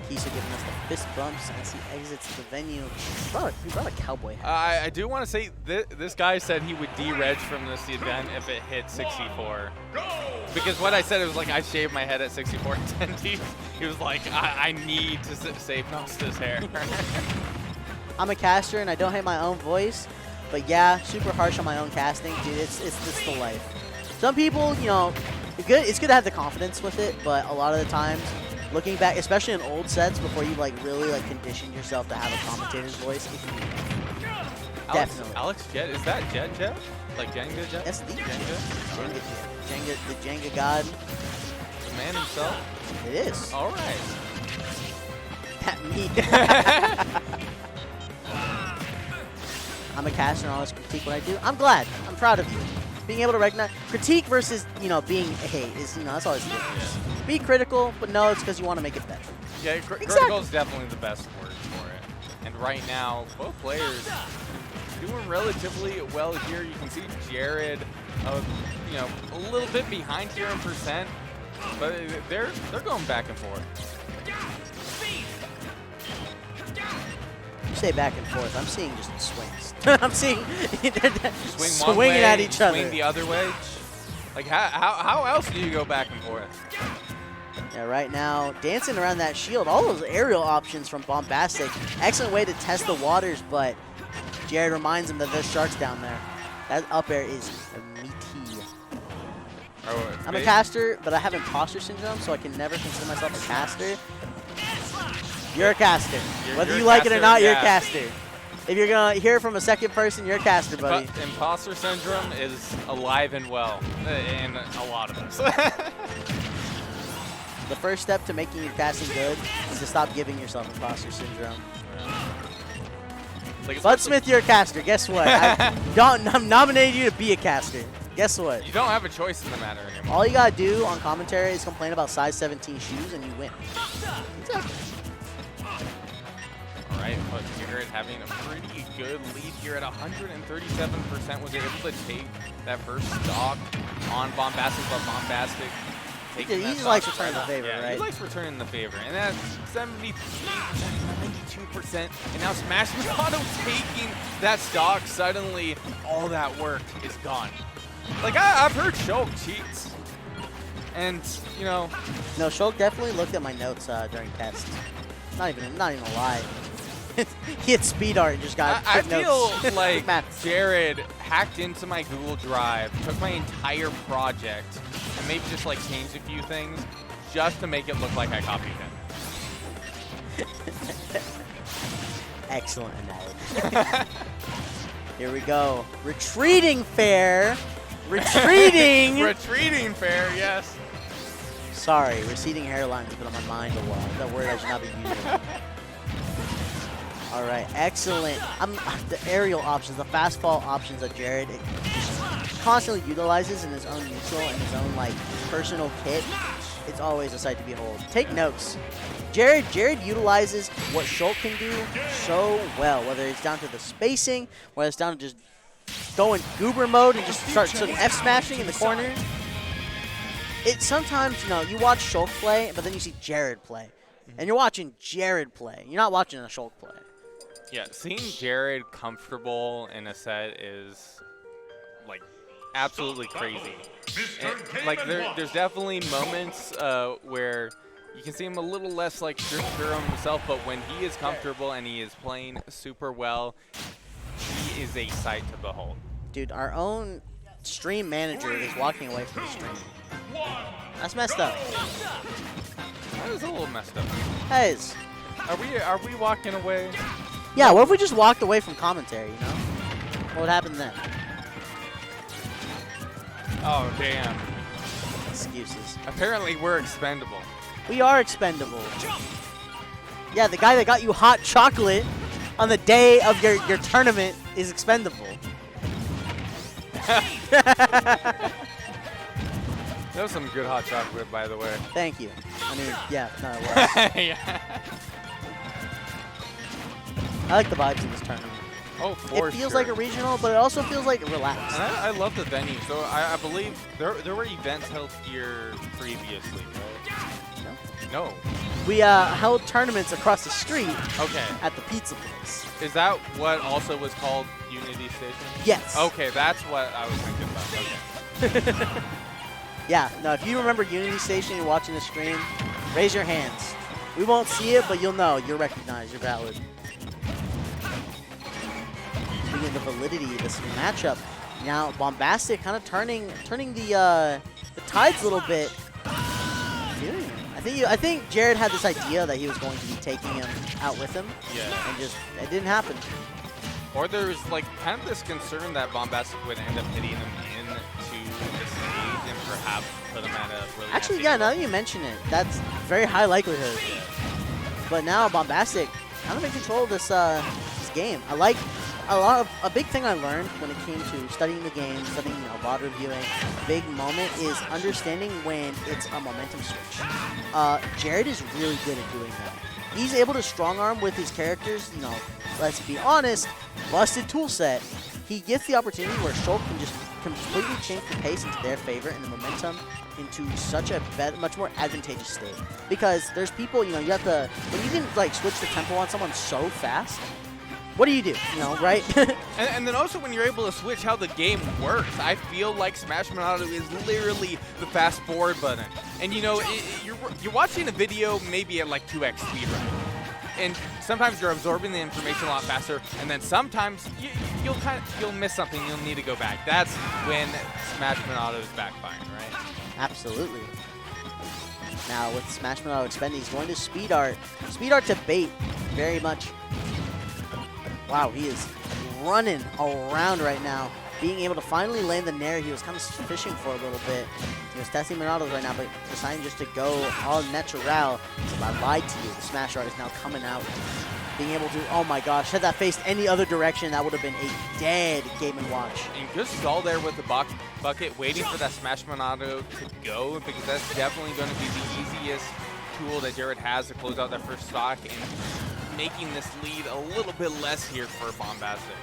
Keisha giving us the fist bumps as he exits the venue. He brought a cowboy hat. I do want to say this guy said he would de-reg from this event if it hit 64. Because what I said was like I shaved my head at 64 attendees. He was like, I need to save Nosta's hair. I'm a caster and I don't hate my own voice, but yeah, super harsh on my own casting, dude. It's the life. Some people, you know, it's good to have the confidence with it, but a lot of the times, looking back, especially in old sets, before you like really like condition yourself to have a commentator's voice, it can be definitely. Alex Jet, is that Jet? Like Jenga Jet? That's the Jenga. Jenga, the Jenga god. The man himself. It is. All right. That me. I'm a caster and I always critique what I do. I'm glad. I'm proud of you. Being able to recognize critique versus, you know, being hate is, you know, that's always the difference. Yeah. Be critical, but no, it's because you want to make it better. Yeah, critical is definitely the best word for it. And right now, both players doing relatively well here. You can see Jared, you know, a little bit behind here in percent, but they're going back and forth. You say back and forth. I'm seeing just swings. I'm seeing swing swinging at each other. Swing the other way. Like how else do you go back and forth? Yeah, right now dancing around that shield. All those aerial options from Bombastic. Excellent way to test the waters, but Jared reminds him that there's sharks down there. That up air is meaty. Oh, I'm a caster, but I have imposter syndrome, so I can never consider myself a caster. You're a caster. Whether you like it or not, you're a caster. If you're going to hear it from a second person, you're a caster, buddy. But imposter syndrome is alive and well in a lot of us. The first step to making your casting good is to stop giving yourself imposter syndrome. Like Budsmith, you're a caster. Guess what? I'm nominating you to be a caster. Guess what? You don't have a choice in the matter anymore. All you got to do on commentary is complain about size 17 shoes and you win. Exactly. All right, but Jared having a pretty good lead here at 137%. Was able to take that first stock on Bombastic, but Bombastic he just likes returning the favor, right? He likes returning the favor, and that's 73%, 92%. And now Smash Machado taking that stock. Suddenly, all that work is gone. Like I've heard Shulk cheats, and you know. No, Shulk definitely looked at my notes during tests. Not even a lie. He had speed art and just got I feel like Jared hacked into my Google Drive, took my entire project, and maybe just like changed a few things just to make it look like I copied him. Excellent analogy. Here we go. Retreating fair. Retreating. Retreating fair, yes. Sorry, receding hairline has been on my mind a while. That word I should not be using. All right, excellent. The aerial options, the fast fall options that Jared constantly utilizes in his own neutral and his own like personal kit. It's always a sight to behold. Take notes. Jared utilizes what Shulk can do so well, whether it's down to the spacing, whether it's down to just going goober mode and just start F smashing in the corner. It sometimes, you know, you watch Shulk play, but then you see Jared play. And you're watching Jared play. You're not watching a Shulk play. Yeah, seeing Jared comfortable in a set is like absolutely crazy. And, like there's definitely moments where you can see him a little less like sure of himself, but when he is comfortable and he is playing super well, he is a sight to behold. Dude, our own stream manager is walking away from the stream. That's messed up. That is a little messed up. That is. Are we walking away? Yeah, what if we just walked away from commentary, you know? What would happen then? Oh, damn. Excuses. Apparently we're expendable. We are expendable. Yeah, the guy that got you hot chocolate on the day of your tournament is expendable. That was some good hot chocolate, by the way. Thank you. I mean, yeah, no, it was. Yeah. I like the vibes of this tournament. Oh, for sure. It feels like a regional, but it also feels like relaxed. And I love the venue. So I believe there were events held here previously, right? No. No. We held tournaments across the street Okay. at the pizza place. Is that what also was called Unity Station? Yes. Okay, that's what I was thinking about. Okay. Yeah, no, if you remember Unity Station, you're watching the stream, raise your hands. We won't see it, but you'll know. You're recognized. You're valid. Speaking of the validity of this matchup, now Bombastic kind of turning the tides a little bit. I think Jared had this idea that he was going to be taking him out with him. Yeah. And just, it didn't happen. Or there's like kind of this concern that Bombastic would end up hitting him into the stage and perhaps put him at a really Actually, nasty yeah, now angle. that you mention it, that's very high likelihood. Yeah. But now Bombastic kind of in control of this game. I like a big thing I learned when it came to studying the game, studying VOD reviewing. A big moment is understanding when it's a momentum switch. Jared is really good at doing that. He's able to strong arm with his characters. Let's be honest, busted tool set. He gets the opportunity where Shulk can just completely change the pace into their favor and the momentum into such a much more advantageous state. Because there's people, you have to, when you can like switch the tempo on someone so fast, what do? Right? And then also when you're able to switch how the game works, I feel like Smash Monado is literally the fast forward button. And you're watching a video maybe at like 2x speed, right? And sometimes you're absorbing the information a lot faster, and then sometimes you'll miss something. You'll need to go back. That's when Smash Monado is backfiring, right? Absolutely. Now with Smash Monado expending, he's going to speed art. Speed art to bait, very much. Wow, he is running around right now, being able to finally land the nair he was kind of fishing for a little bit. He was testing Monados right now, but deciding just to go all natural. So I lied to you. The smash art is now coming out. Being able to, oh my gosh, had that faced any other direction, that would have been a dead Game & Watch. And good stall there with the bucket, waiting for that Smash Monado to go, because that's definitely going to be the easiest tool that Jared has to close out that first stock and making this lead a little bit less here for Bombastic.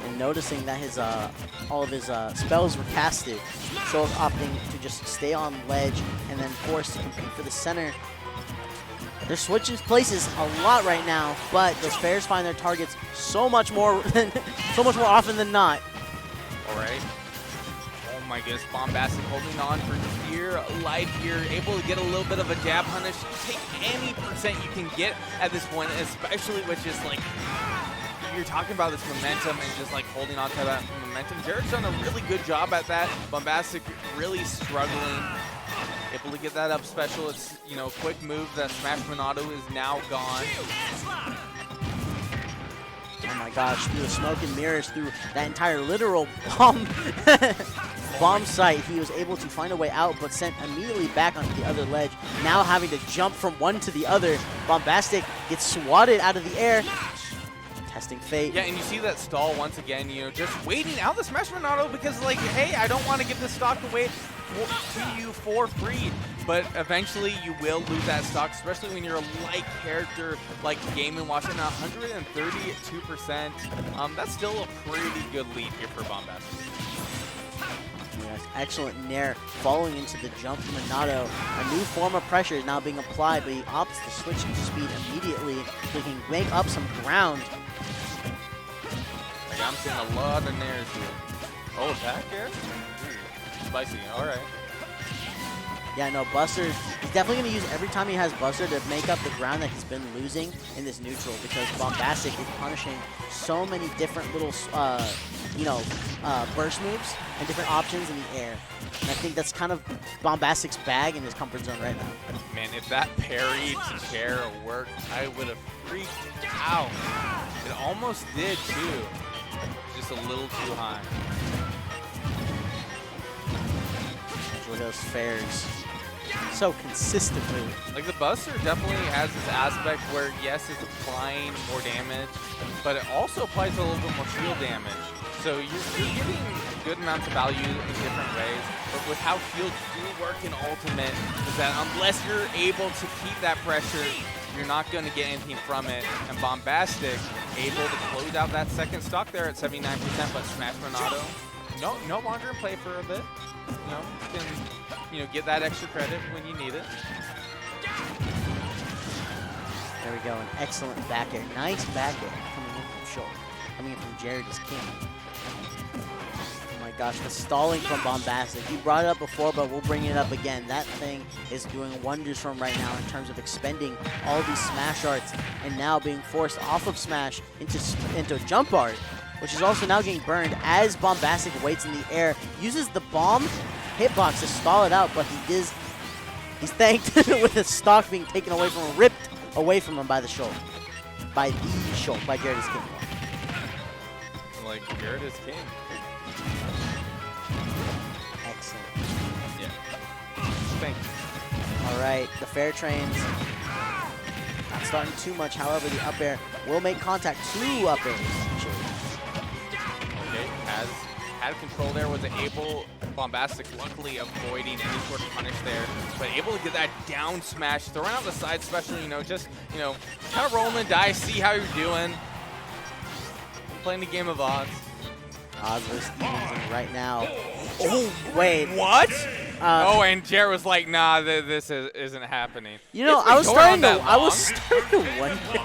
And noticing that his all of his spells were casted, Shulk opting to just stay on ledge and then forced to compete for the center. They're switching places a lot right now, but those fairs find their targets so much more often than not. All right. Oh my goodness, Bombastic holding on for dear life here, able to get a little bit of a jab punish. Take any percent you can get at this point, especially with just like, you're talking about this momentum and just like holding on to that momentum. Jared's done a really good job at that. Bombastic really struggling. Able to get that up special. It's, quick move. That Smash Monado is now gone. Oh my gosh, through the smoke and mirrors, through that entire literal bomb site, he was able to find a way out, but sent immediately back onto the other ledge. Now having to jump from one to the other, Bombastic gets swatted out of the air. Testing fate. Yeah, and you see that stall once again, just waiting out the Smash Monado because, like, hey, I don't want to give this stock away to you for free. But eventually you will lose that stock, especially when you're a light character like Game & Watch. And 132%, that's still a pretty good lead here for Bombastic. Yes, excellent nair following into the jump from Monado. A new form of pressure is now being applied, but he opts to switch into speed immediately so he can make up some ground. I'm seeing a lot of nairs here. Oh, attack here? Spicy, alright. Yeah, no, Buster, he's definitely going to use every time he has Buster to make up the ground that he's been losing in this neutral, because Bombastic is punishing so many different little, burst moves and different options in the air. And I think that's kind of Bombastic's bag in his comfort zone right now. Man, if that parry to chair worked, I would have freaked out. It almost did, too. Just a little too high. Look at those fairs. So consistently. Like, the Buster definitely has this aspect where, yes, it's applying more damage, but it also applies a little bit more shield damage. So you're getting good amounts of value in different ways, but with how shields do work in Ultimate, is that unless you're able to keep that pressure, you're not going to get anything from it. And Bombastic able to close out that second stock there at 79%, but Smash Monado no longer in play for a bit. You can get that extra credit when you need it. There we go, an excellent back air. Nice back air coming in from Shulk. Coming in from jaredisking1. Oh my gosh, the stalling from Bombastic. You brought it up before, but we'll bring it up again. That thing is doing wonders for him right now in terms of expending all these smash arts and now being forced off of smash into jump art, which is also now getting burned as Bombastic waits in the air. Uses the bomb hitbox to stall it out, but he's thanked with the stock being taken away from him, ripped away from him by the Shulk. By jaredisking1. Like, Jared is king. Excellent. Yeah. Thank you. All right, the fair trains not starting too much. However, the up air will make contact. 2 up airs, actually. Okay, had control there, was able, Bombastic luckily avoiding any sort of punish there, but able to get that down smash, throwing out the side special, just, kind of rolling the dice, see how you're doing. Playing the game of odds. Odds versus evens, and right now. Oh, wait. What? And Jared was like, nah, this isn't happening. I was starting to wonder.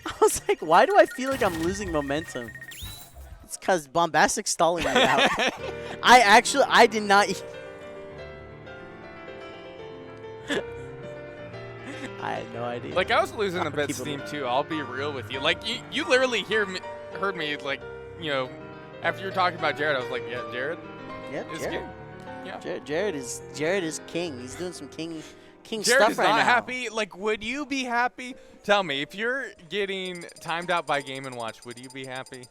I was like, why do I feel like I'm losing momentum? It's because Bombastic's stalling me out. I did not. I had no idea. Like, I was losing a bit steam too. I'll be real with you. Like, you literally heard me like, after you were talking about Jared, I was like, yeah, Jared. Yep, is Jared. king. Yeah. Jared is king. He's doing some king Jared stuff is right now. not happy. Like, would you be happy? Tell me, if you're getting timed out by Game & Watch, would you be happy?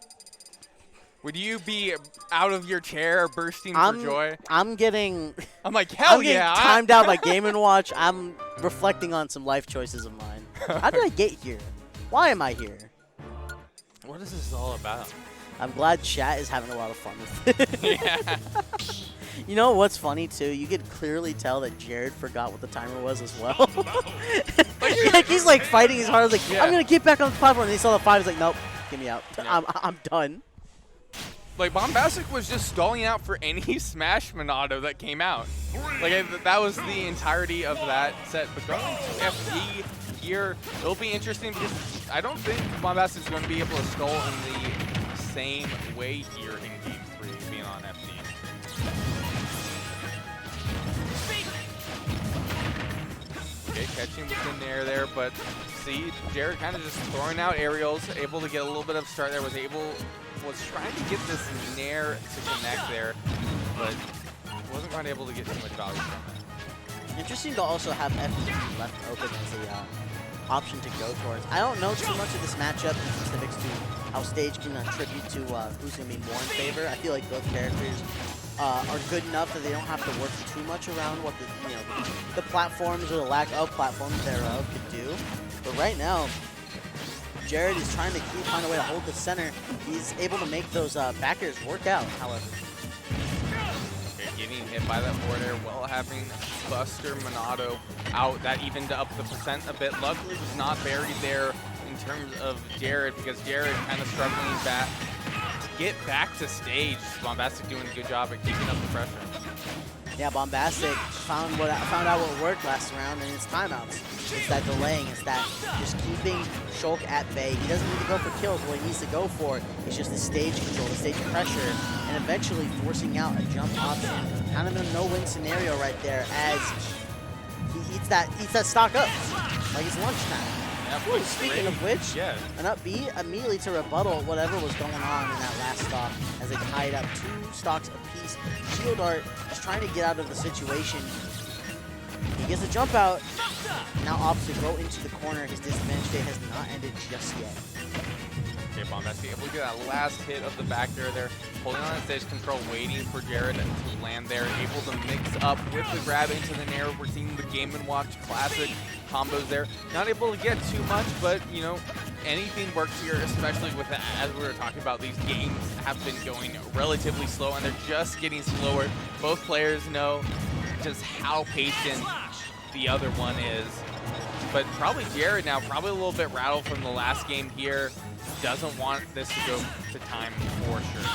Would you be out of your chair bursting for joy? I'm like, hell getting yeah. timed out by Game & Watch. I'm reflecting on some life choices of mine. How did I get here? Why am I here? What is this all about? I'm glad chat is having a lot of fun with it. Yeah. You know what's funny, too? You could clearly tell that Jared forgot what the timer was as well. Like, he's, like, fighting his heart. Like, I'm going to get back on the platform. And he saw the 5. He's like, nope, get me out. Yeah. I'm done. Like, Bombastic was just stalling out for any Smash Monado that came out. Like, that was the entirety of that set. But going to FD here, it'll be interesting because I don't think Bombastic's going to be able to stall in the same way here in Game 3, being on FD. Okay, catching within the air there, but see, Jared kind of just throwing out aerials, able to get a little bit of start there, was trying to get this nair to connect there, but wasn't quite able to get too much value from it. Interesting to also have FD left open as a option to go towards. I don't know too much of this matchup in specifics to how stage can attribute to who's going to be more in favor. I feel like both characters are good enough that they don't have to work too much around what the platforms or the lack of platforms thereof could do. But right now, Jared is trying to find a way to hold the center. He's able to make those back airs work out, however. Okay, getting hit by that forward air while having Buster Monado out. That evened up the percent a bit. Luckily, was not buried there in terms of Jared, because Jared kind of struggling back to get back to stage. Bombastic doing a good job at keeping up the pressure. Yeah, Bombastic found out what worked last round, and it's timeouts. It's that delaying. It's that just keeping Shulk at bay. He doesn't need to go for kills. What he needs to go for is just the stage control, the stage pressure, and eventually forcing out a jump option. Kind of a no-win scenario right there as he eats that stock up like it's lunchtime. Ooh, speaking of which, an up B immediately to rebuttal whatever was going on in that last stock as they tied up 2 stocks apiece. Shield Art is trying to get out of the situation. He gets a jump out. Now opts to go into the corner. His disadvantage day has not ended just yet. Okay, Bombastic able to get that last hit of the back there, holding on to stage control, waiting for Jared to land there, able to mix up with the grab into the nair. We're seeing the Game & Watch classic combos there. Not able to get too much, but, anything works here, especially with, as we were talking about, these games have been going relatively slow, and they're just getting slower. Both players know just how patient the other one is. But probably Jared now, probably a little bit rattled from the last game here. Doesn't want this to go to time for sure.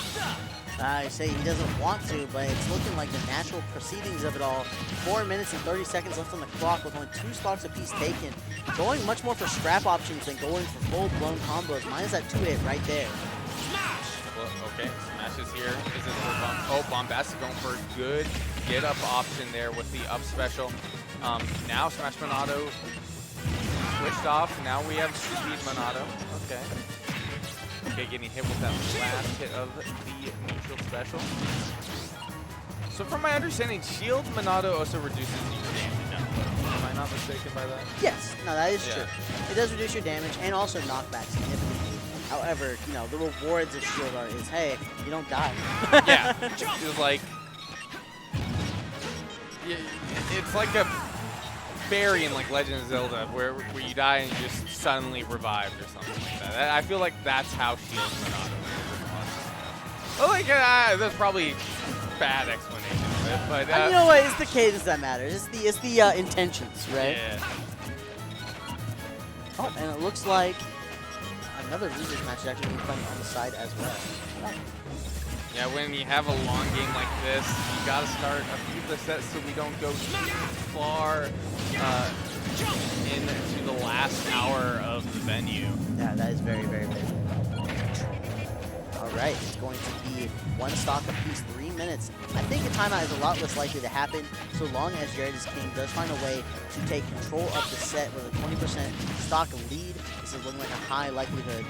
I say he doesn't want to, but it's looking like the natural proceedings of it all. 4 minutes and 30 seconds left on the clock with only 2 stocks apiece taken. Going much more for scrap options than going for full-blown combos. Minus that 2-hit right there. Well, okay, Smash is here. Is it for Bombastic going for a good get-up option there with the up special. Now Smash Monado switched off. Now we have Speed Monado. Okay. Okay, getting hit with that last hit of the neutral special. So from my understanding, Shield Monado also reduces your damage. Am I not mistaken by that? Yes, no, that is true. It does reduce your damage and also knockback significantly. However, you know, the rewards of Shield Art is, hey, you don't die. Yeah, it's like, it's like a fairy in like Legend of Zelda where you die and you just suddenly revived or something like that. I feel like that's how Shield Monado is. Well, like, that's probably bad explanation of it, but you know what? It's the cadence that matters. It's the intentions, right? Yeah. Oh, and it looks like another losers match is actually being played on the side as well. Yeah, when you have a long game like this, you gotta start a few of the sets so we don't go too far into the last hour of the venue. Yeah, that is very, very big. All right, it's going to be 1 stock apiece, 3 minutes. I think a timeout is a lot less likely to happen so long as jaredisking does find a way to take control of the set with a 20% stock lead. This is looking like a high likelihood.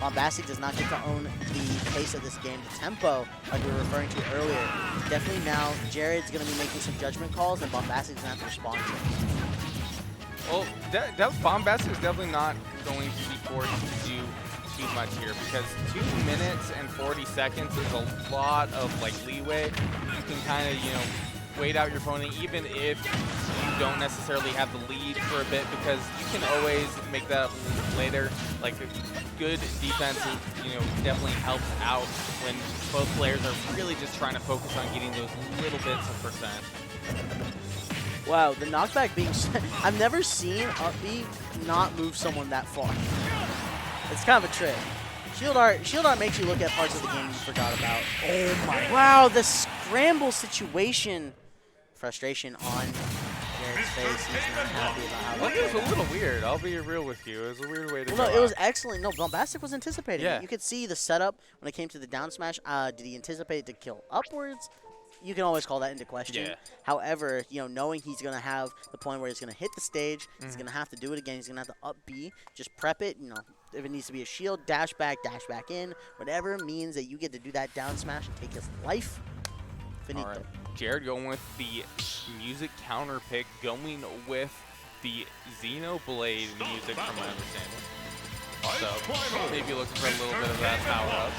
Bombastic does not get to own the pace of this game, the tempo, like we were referring to earlier. Definitely now, Jared's going to be making some judgment calls, and Bombastic's going to have to respond to it. Well, Bombastic is definitely not going to be forced to do too much here because 2 minutes and 40 seconds is a lot of like leeway. You can kind of, you know, wait out your opponent even if you don't necessarily have the lead for a bit because you can always make that later. Like good defense, you know, definitely helps out when both players are really just trying to focus on getting those little bits of percent. Wow, the knockback being... I've never seen B not move someone that far. It's kind of a trick. Shield art makes you look at parts of the game you forgot about. Oh my... Wow, the scramble situation. Frustration on Jared's face. He's not happy about how Well, it was a little weird. I'll be real with you. It was a weird way to Well, no, it was excellent. No, Bombastic was anticipating it. Yeah. You could see the setup when it came to the down smash. Did he anticipate it to kill upwards? You can always call that into question. Yeah. However, you know, knowing he's going to have the point where he's going to hit the stage, he's going to have to do it again. He's going to have to up B, just prep it. You know, if it needs to be a shield, dash back in, whatever means that you get to do that down smash and take his life. Finito. All right. Jared going with the music counter pick, going with the Xenoblade music from my understanding. So maybe looking for a little bit of that power up.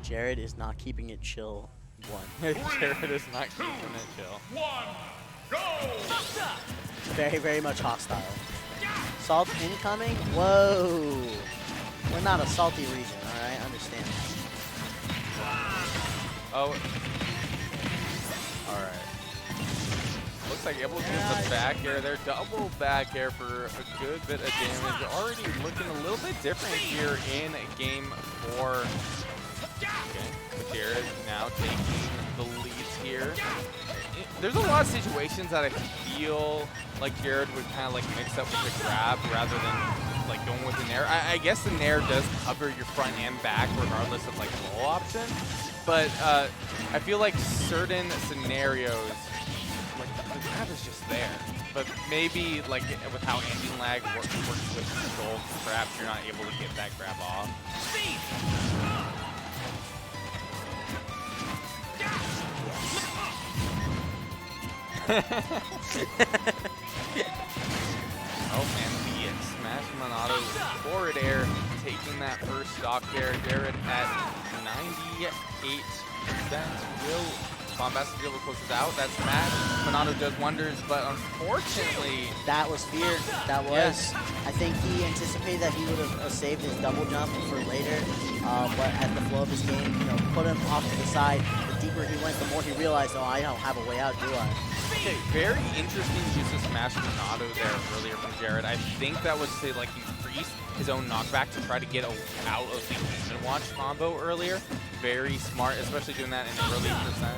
Jared is not keeping it chill. Jared is not keeping it chill. Very, very much hostile. Salt incoming? Whoa. We're not a salty region, alright? Understand. Oh. Alright. Looks like able to get the back air there. Double back air for a good bit of damage. Already looking a little bit different here in game 4. Okay, Jared now taking the leads here. There's a lot of situations that I feel like Jared would kind of like mix up with the grab rather than like going with the nair. I guess the nair does cover your front and back regardless of like the roll option, but I feel like certain scenarios, like the grab is just there. But maybe like with how ending lag works with control, perhaps you're not able to get that grab off. Oh man, the Smash Monado forward air taking that first stock there. Jared at 98%. Will Bombastic be able to close this out? That Smash Monado does wonders, but unfortunately... That was feared. That was. Yes. I think he anticipated that he would have saved his double jump for later, but at the flow of his game, you know, put him off to the side. The deeper he went, the more he realized, oh, I don't have a way out, do I? Okay, very interesting use of Smash Tornado there earlier from Jared. I think that was to like increase his own knockback to try to get out of the Demon Watch combo earlier. Very smart, especially doing that in early percent.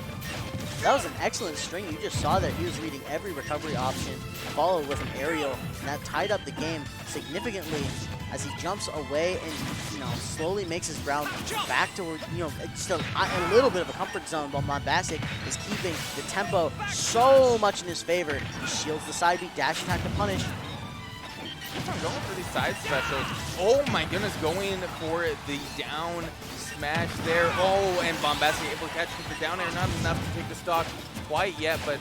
That was an excellent string. You just saw that he was reading every recovery option, followed with an aerial, and that tied up the game significantly as he jumps away and, you know, slowly makes his ground back toward, you know, still a little bit of a comfort zone, but Bombastic is keeping the tempo so much in his favor. He shields the side beat, dash attack to punish. Keep on going for these side specials. Oh my goodness, going for the down smash there. Oh, and Bombastic able to catch with the down air. Not enough to take the stock quite yet, but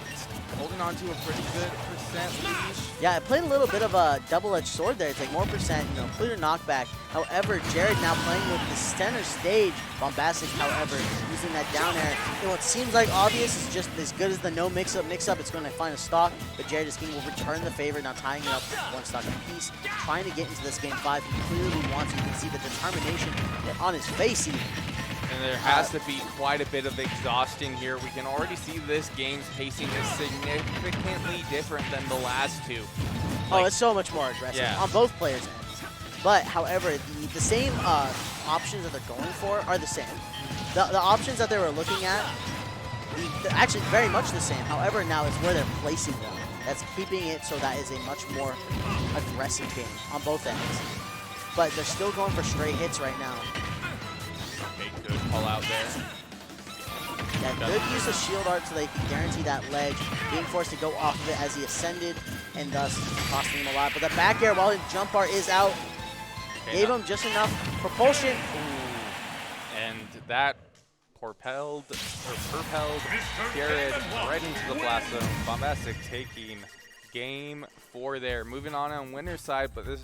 holding on to a pretty good percent leash. Yeah, it played a little bit of a double-edged sword there. It's like more percent, you know, clear knockback. However, Jared now playing with the center stage. Bombastic, however, using that down air. And what seems like obvious is just as good as the no mix-up. It's going to find a stock, but Jaredisking will return the favor, now tying it up one stock apiece, trying to get into this game 5. He clearly wants it. You can see the determination on his face even. And there has to be quite a bit of exhaustion here. We can already see this game's pacing is significantly different than the last two. Oh, it's so much more aggressive on both players' ends. But, however, the same options that they're going for are the same. The options that they were looking at, they're actually very much the same. However, now it's where they're placing them. That's keeping it so that is a much more aggressive game on both ends. But they're still going for straight hits right now. Good pull out there. Yeah, good use of shield art so they can guarantee that ledge, being forced to go off of it as he ascended, and thus costing him a lot. But the back air, while his jump art is out, gave him just enough propulsion. Ooh. And that propelled Jared right into the blast zone. Bombastic taking game 4 there. Moving on winner's side, but this